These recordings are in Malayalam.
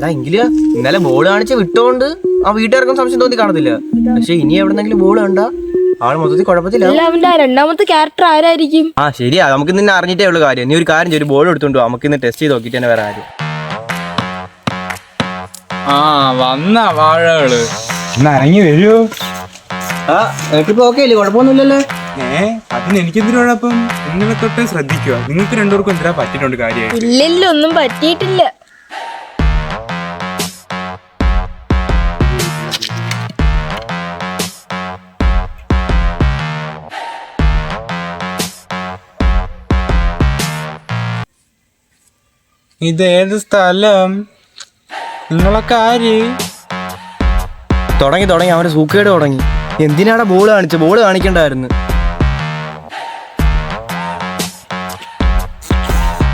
എങ്കില് ഇന്നലെ ബോൾ കാണിച്ച് വിട്ടോണ്ട് ആ വീട്ടുകാർക്കും സംശയം തോന്നി കാണത്തില്ല. പക്ഷെ ഇനി എവിടെന്നെങ്കിലും ബോൾ കണ്ട ആള് മൊത്തത്തിൽ കുഴപ്പത്തില്ല. രണ്ടാമത്തെ ക്യാരക്ടർ ആരായിരിക്കും? ആ ശരിയാ, നമുക്ക് നിന്നെ അറിഞ്ഞിട്ടേ ഉള്ള കാര്യം. നീ ഒരു കാര്യം ചെയ്യും, ബോൾ എടുത്തോണ്ടോ, നമുക്ക് ഇന്ന് ടെസ്റ്റ് ചെയ്ത് നോക്കിട്ട് തന്നെ വേറെ കാര്യം. വന്ന വാഴകള് ഇറങ്ങി വരൂ. ഓക്കെ അല്ലേ, കുഴപ്പമൊന്നുമില്ലല്ലോ. അതിന് എനിക്കെന്തിനു കുഴപ്പം? നിങ്ങളെ തൊട്ട് ശ്രദ്ധിക്കുക. നിങ്ങൾക്ക് രണ്ടുപേർക്കും എന്തിനാ പറ്റിയിട്ടുണ്ട് കാര്യം? ഇല്ല, ഒന്നും പറ്റിയിട്ടില്ല. ഇതേത് സ്ഥലം? നിങ്ങളൊക്കെ ആര്? തുടങ്ങി അവന്റെ സൂക്കേട് തുടങ്ങി. എന്തിനാണ് ബോൾ കാണിച്ചത്? ബോൾ കാണിക്കണ്ടായിരുന്നു.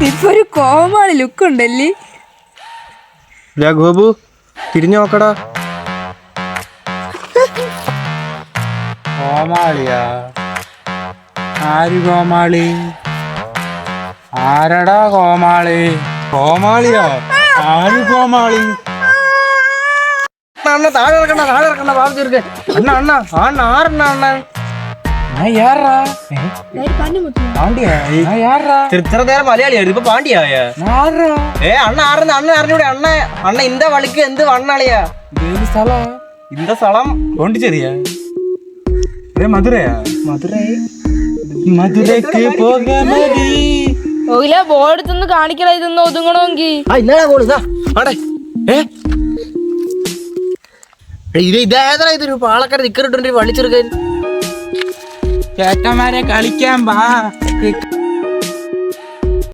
ഇപ്പൊ ഒരു കോമാളി ലുക്ക് ഉണ്ടല്ലേ. ഗോപു തിരിഞ്ഞു നോക്കടാ. കോമാളിയാ? ആര് കോമാളി? ആരടാ കോമാളി? കോമാളിയാ? ആര് കോമാളി? താഴെ ഇറക്കണ്ട ബാബു തീർക്കെ. ഇത്ര നേരം മലയാളിയായിരുന്നു, ഇപ്പൊ പാണ്ടിയായ. അണ്ണ അറിഞ്ഞൂടെ? അണ്ണ ഇന്ത വളിക്ക് എന്ത് വണ്ണാളിയാ? ഇന്ത സ്ഥലം പോണ്ടിച്ചേരിയാ? മധുരയാ? മധുരക്ക് പോകാൻ ബോൾ എടുത്തൊന്ന് കാണിക്കണ, ഇതൊന്ന് ഒതുങ്ങണമെങ്കിൽ. ഇന്നലെ ബോൾ ഇതൊരു പാളക്കാരെ നിക്കറിട്ടൊരു വള്ളിച്ചെറുക്കാൻ. ചേട്ടന്മാരെ കളിക്കാൻ വാ.